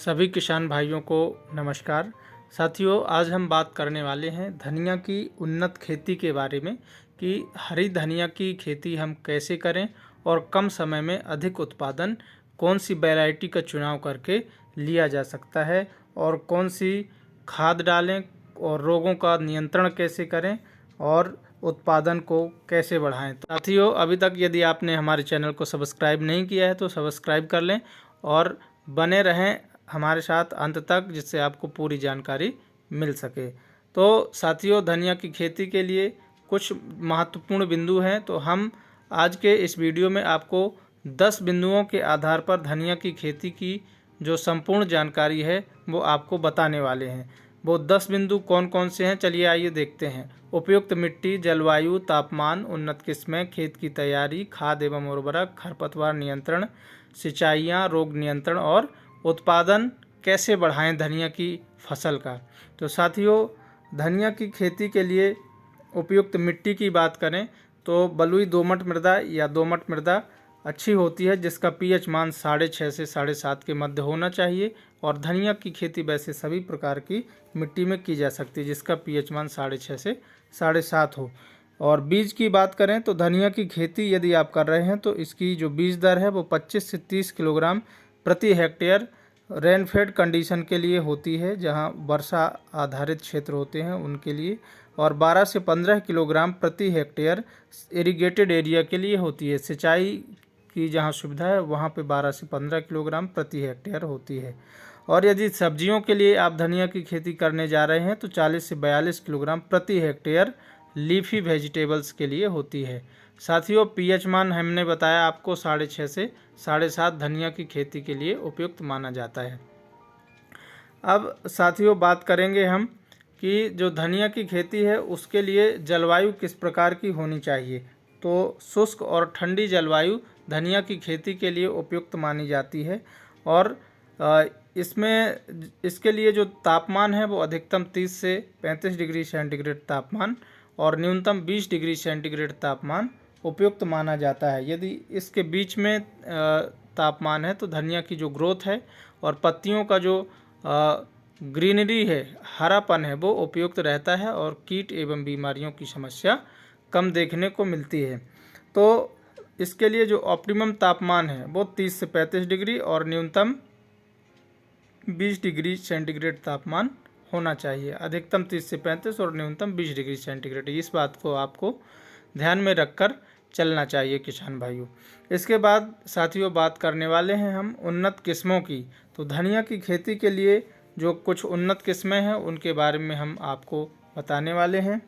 सभी किसान भाइयों को नमस्कार। साथियों, आज हम बात करने वाले हैं धनिया की उन्नत खेती के बारे में कि हरी धनिया की खेती हम कैसे करें और कम समय में अधिक उत्पादन कौन सी वैरायटी का चुनाव करके लिया जा सकता है और कौन सी खाद डालें और रोगों का नियंत्रण कैसे करें और उत्पादन को कैसे बढ़ाएं। तो साथियों, अभी तक यदि आपने हमारे चैनल को सब्सक्राइब नहीं किया है तो सब्सक्राइब कर लें और बने रहें हमारे साथ अंत तक, जिससे आपको पूरी जानकारी मिल सके। तो साथियों, धनिया की खेती के लिए कुछ महत्वपूर्ण बिंदु हैं, तो हम आज के इस वीडियो में आपको 10 बिंदुओं के आधार पर धनिया की खेती की जो संपूर्ण जानकारी है वो आपको बताने वाले हैं। वो 10 बिंदु कौन कौन से हैं, चलिए आइए देखते हैं। उपयुक्त मिट्टी, जलवायु, तापमान, उन्नत किस्में, खेत की तैयारी, खाद एवं उर्वरक, खरपतवार नियंत्रण, सिंचाइयाँ, रोग नियंत्रण और उत्पादन कैसे बढ़ाएं धनिया की फसल का। तो साथियों, धनिया की खेती के लिए उपयुक्त मिट्टी की बात करें तो बलुई दोमट मृदा या दोमट मृदा अच्छी होती है, जिसका पीएच मान 6.5 से 7.5 के मध्य होना चाहिए। और धनिया की खेती वैसे सभी प्रकार की मिट्टी में की जा सकती है जिसका पीएच मान 6.5 से 7.5 हो। और बीज की बात करें तो धनिया की खेती यदि आप कर रहे हैं तो इसकी जो बीज दर है वो 25 से 30 किलोग्राम प्रति हेक्टेयर रेनफेड कंडीशन के लिए होती है, जहां वर्षा आधारित क्षेत्र होते हैं उनके लिए, और 12 से 15 किलोग्राम प्रति हेक्टेयर इरिगेटेड एरिया के लिए होती है। सिंचाई की जहां सुविधा है वहां पे 12 से 15 किलोग्राम प्रति हेक्टेयर होती है। और यदि सब्जियों के लिए आप धनिया की खेती करने जा रहे हैं तो 40 से 42 किलोग्राम प्रति हेक्टेयर लीफी वेजिटेबल्स के लिए होती है। साथियों, पीएच मान हमने बताया आपको 6.5 से 7.5 धनिया की खेती के लिए उपयुक्त माना जाता है। अब साथियों, बात करेंगे हम कि जो धनिया की खेती है उसके लिए जलवायु किस प्रकार की होनी चाहिए। तो शुष्क और ठंडी जलवायु धनिया की खेती के लिए उपयुक्त मानी जाती है। और इसके लिए जो तापमान है वो अधिकतम 30 से 35 डिग्री सेंटीग्रेड तापमान और न्यूनतम 20 डिग्री सेंटीग्रेड तापमान उपयुक्त माना जाता है। यदि इसके बीच में तापमान है तो धनिया की जो ग्रोथ है और पत्तियों का जो ग्रीनरी है, हरापन है, वो उपयुक्त रहता है और कीट एवं बीमारियों की समस्या कम देखने को मिलती है। तो इसके लिए जो ऑप्टिमम तापमान है वो 30 से 35 डिग्री और न्यूनतम 20 डिग्री सेंटीग्रेड तापमान होना चाहिए। अधिकतम 30 से 35 और न्यूनतम 20 डिग्री सेंटीग्रेड, इस बात को आपको ध्यान में रखकर चलना चाहिए किसान भाइयों। इसके बाद साथियों, बात करने वाले हैं हम उन्नत किस्मों की। तो धनिया की खेती के लिए जो कुछ उन्नत किस्में हैं उनके बारे में हम आपको बताने वाले हैं।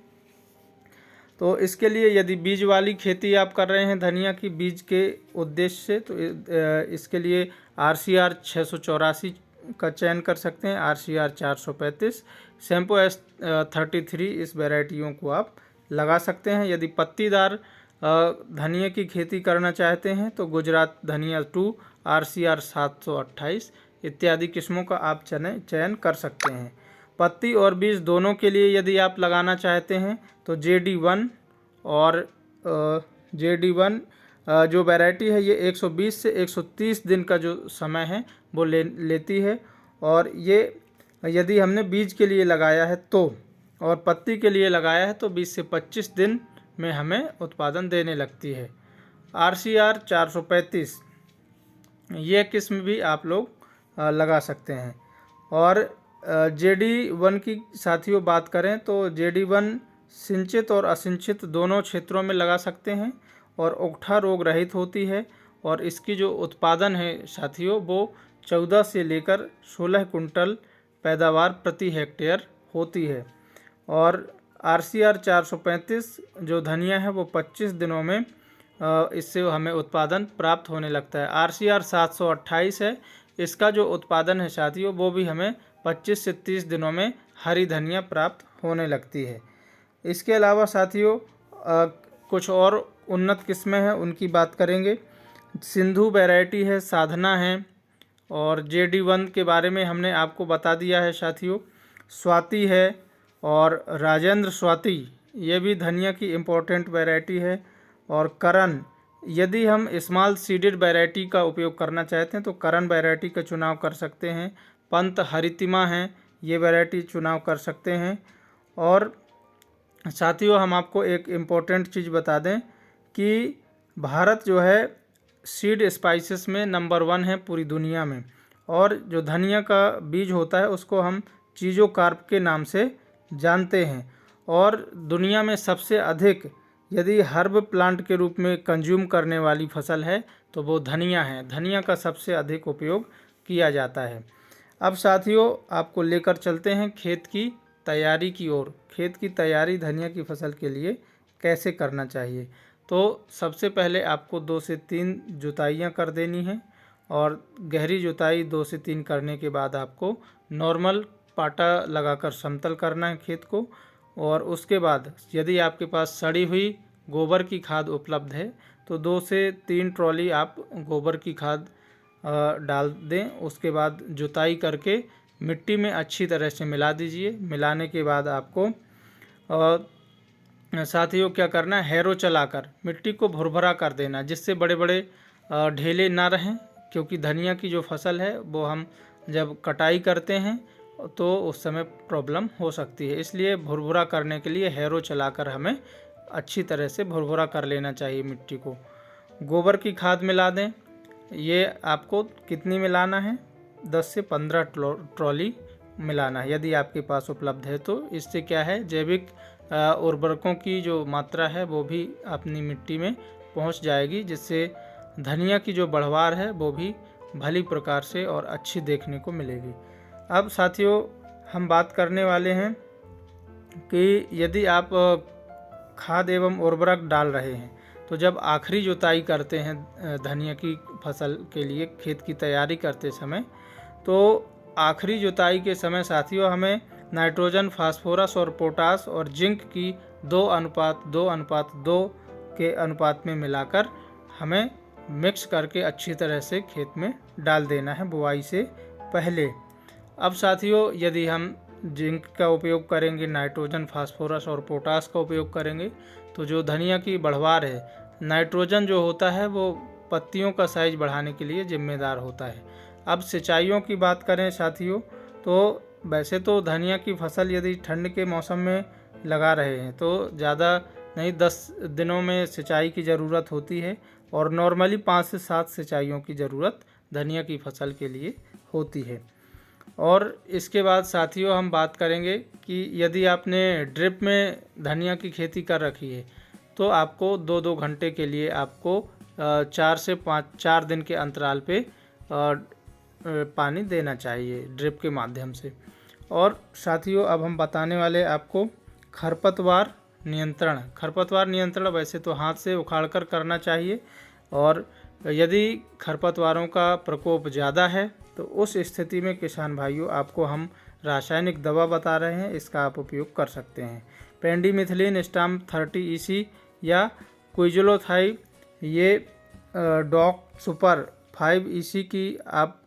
तो इसके लिए यदि बीज वाली खेती आप कर रहे हैं धनिया की बीज के उद्देश्य से, तो इसके लिए RCR 684 का चयन कर सकते हैं, RCR 435, शैम्पो S33, इस वैरायटियों को आप लगा सकते हैं। यदि पत्तीदार धनिया की खेती करना चाहते हैं तो गुजरात धनिया 2, RCR 728 इत्यादि किस्मों का आप चयन कर सकते हैं। पत्ती और बीज दोनों के लिए यदि आप लगाना चाहते हैं तो JD1 और JD1 जो वैरायटी है ये 120 से 130 दिन का जो समय है वो लेती है। और ये यदि हमने बीज के लिए लगाया है तो, और पत्ती के लिए लगाया है तो 20 से 25 दिन में हमें उत्पादन देने लगती है। RCR 435 ये किस्म भी आप लोग लगा सकते हैं। और JD1 की साथियों बात करें तो JD1 सिंचित और असिंचित दोनों क्षेत्रों में लगा सकते हैं और ओकठा रोग रहित होती है। और इसकी जो उत्पादन है साथियों वो 14 से लेकर 16 कुंटल पैदावार प्रति हेक्टेयर होती है। और RCR 435 जो धनिया है वो 25 दिनों में इससे हमें उत्पादन प्राप्त होने लगता है। RCR 728 है, इसका जो उत्पादन है साथियों वो भी हमें 25 से 30 दिनों में हरी धनिया प्राप्त होने लगती है। इसके अलावा साथियों कुछ और उन्नत किस्में हैं उनकी बात करेंगे। सिंधु वैरायटी है, साधना है, और JD1 के बारे में हमने आपको बता दिया है साथियों। स्वाति है और राजेंद्र स्वाति, ये भी धनिया की इम्पोर्टेंट वैरायटी है। और करण, यदि हम स्मॉल सीडेड वैरायटी का उपयोग करना चाहते हैं तो करण वैरायटी का चुनाव कर सकते हैं। पंत हरितिमा हैं, ये वैरायटी चुनाव कर सकते हैं। और साथियों हम आपको एक इम्पोर्टेंट चीज़ बता दें कि भारत जो है सीड स्पाइसेस में नंबर 1 है पूरी दुनिया में। और जो धनिया का बीज होता है उसको हम चीजो कार्प के नाम से जानते हैं। और दुनिया में सबसे अधिक यदि हर्ब प्लांट के रूप में कंज्यूम करने वाली फसल है तो वो धनिया है। धनिया का सबसे अधिक उपयोग किया जाता है। अब साथियों आपको लेकर चलते हैं खेत की तैयारी की ओर। खेत की तैयारी धनिया की फसल के लिए कैसे करना चाहिए। तो सबसे पहले आपको 2 से 3 जुताइयाँ कर देनी है और गहरी जुताई 2 से 3 करने के बाद आपको नॉर्मल पाटा लगाकर समतल करना है खेत को। और उसके बाद यदि आपके पास सड़ी हुई गोबर की खाद उपलब्ध है तो 2 से 3 ट्रॉली आप गोबर की खाद डाल दें। उसके बाद जुताई करके मिट्टी में अच्छी तरह से मिला दीजिए। मिलाने के बाद आपको साथियों क्या करना है, हैरो चलाकर मिट्टी को भुरभुरा कर देना, जिससे बड़े बड़े ढेले ना रहें। क्योंकि धनिया की जो फसल है वो हम जब कटाई करते हैं तो उस समय प्रॉब्लम हो सकती है, इसलिए भुरभुरा करने के लिए हैरो चलाकर हमें अच्छी तरह से भुरभुरा कर लेना चाहिए मिट्टी को। गोबर की खाद मिला दें। ये आपको कितनी मिलाना है, 10 से 15 ट्रॉली मिलाना है यदि आपके पास उपलब्ध है तो। इससे क्या है, जैविक उर्वरकों की जो मात्रा है वो भी अपनी मिट्टी में पहुंच जाएगी, जिससे धनिया की जो बढ़वार है वो भी भली प्रकार से और अच्छी देखने को मिलेगी। अब साथियों हम बात करने वाले हैं कि यदि आप खाद एवं उर्वरक डाल रहे हैं तो जब आखिरी जुताई करते हैं धनिया की फसल के लिए खेत की तैयारी करते समय, तो आखिरी जुताई के समय साथियों हमें नाइट्रोजन, फास्फोरस और पोटास और जिंक की 2:2:2 के अनुपात में मिलाकर हमें मिक्स करके अच्छी तरह से खेत में डाल देना है बुआई से पहले। अब साथियों यदि हम जिंक का उपयोग करेंगे, नाइट्रोजन, फास्फोरस और पोटास का उपयोग करेंगे तो जो धनिया की बढ़वार है, नाइट्रोजन जो होता है वो पत्तियों का साइज बढ़ाने के लिए जिम्मेदार होता है। अब सिंचाइयों की बात करें साथियों, तो वैसे तो धनिया की फसल यदि ठंड के मौसम में लगा रहे हैं तो ज़्यादा नहीं 10 दिनों में सिंचाई की ज़रूरत होती है और नॉर्मली 5 से 7 सिंचाइयों की ज़रूरत धनिया की फसल के लिए होती है। और इसके बाद साथियों हम बात करेंगे कि यदि आपने ड्रिप में धनिया की खेती कर रखी है तो आपको 2-2 घंटे के लिए आपको 4 से 4 दिन के अंतराल पे पानी देना चाहिए ड्रिप के माध्यम से। और साथियों अब हम बताने वाले आपको खरपतवार नियंत्रण। खरपतवार नियंत्रण वैसे तो हाथ से उखाड़कर करना चाहिए, और यदि खरपतवारों का प्रकोप ज़्यादा है तो उस स्थिति में किसान भाइयों आपको हम रासायनिक दवा बता रहे हैं, इसका आप उपयोग कर सकते हैं। पेंडिमिथिलिन स्टाम्प 30 EC या क्विजलोथाई, ये डॉक सुपर 5 EC की आप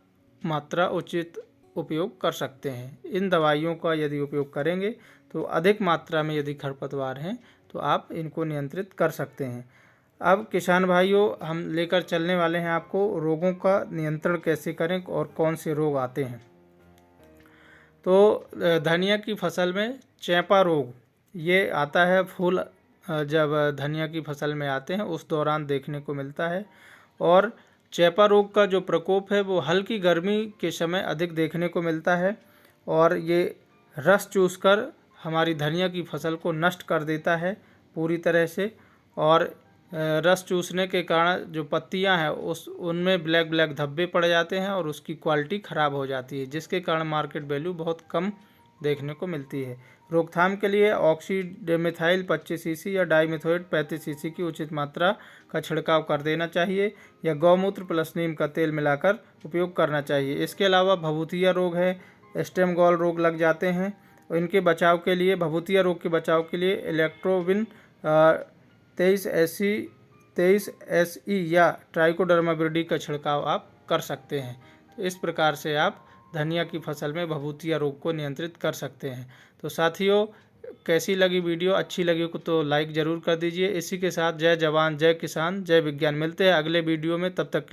मात्रा उचित उपयोग कर सकते हैं। इन दवाइयों का यदि उपयोग करेंगे तो अधिक मात्रा में यदि खरपतवार हैं तो आप इनको नियंत्रित कर सकते हैं। अब किसान भाइयों हम लेकर चलने वाले हैं आपको रोगों का नियंत्रण कैसे करें और कौन से रोग आते हैं। तो धनिया की फसल में चेपा रोग ये आता है, फूल जब धनिया की फसल में आते हैं उस दौरान देखने को मिलता है। और चेपा रोग का जो प्रकोप है वो हल्की गर्मी के समय अधिक देखने को मिलता है और ये रस चूसकर हमारी धनिया की फसल को नष्ट कर देता है पूरी तरह से। और रस चूसने के कारण जो पत्तियां हैं उनमें ब्लैक ब्लैक धब्बे पड़ जाते हैं और उसकी क्वालिटी ख़राब हो जाती है, जिसके कारण मार्केट वैल्यू बहुत कम देखने को मिलती है। रोकथाम के लिए ऑक्सीडेमिथाइल 25 EC या डाइमिथोएट 35 EC की उचित मात्रा का छिड़काव कर देना चाहिए या गौमूत्र प्लस नीम का तेल मिलाकर उपयोग करना चाहिए। इसके अलावा भभूतिया रोग है, स्टेम गॉल रोग लग जाते हैं, इनके बचाव के लिए, भभूतिया रोग के बचाव के लिए इलेक्ट्रोविन 23 SE या ट्राइकोडर्मा विरिडी का छिड़काव आप कर सकते हैं। तो इस प्रकार से आप धनिया की फसल में भभूतिया रोग को नियंत्रित कर सकते हैं। तो साथियों कैसी लगी वीडियो, अच्छी लगी तो लाइक ज़रूर कर दीजिए। इसी के साथ जय जवान जय किसान जय विज्ञान। मिलते हैं अगले वीडियो में, तब तक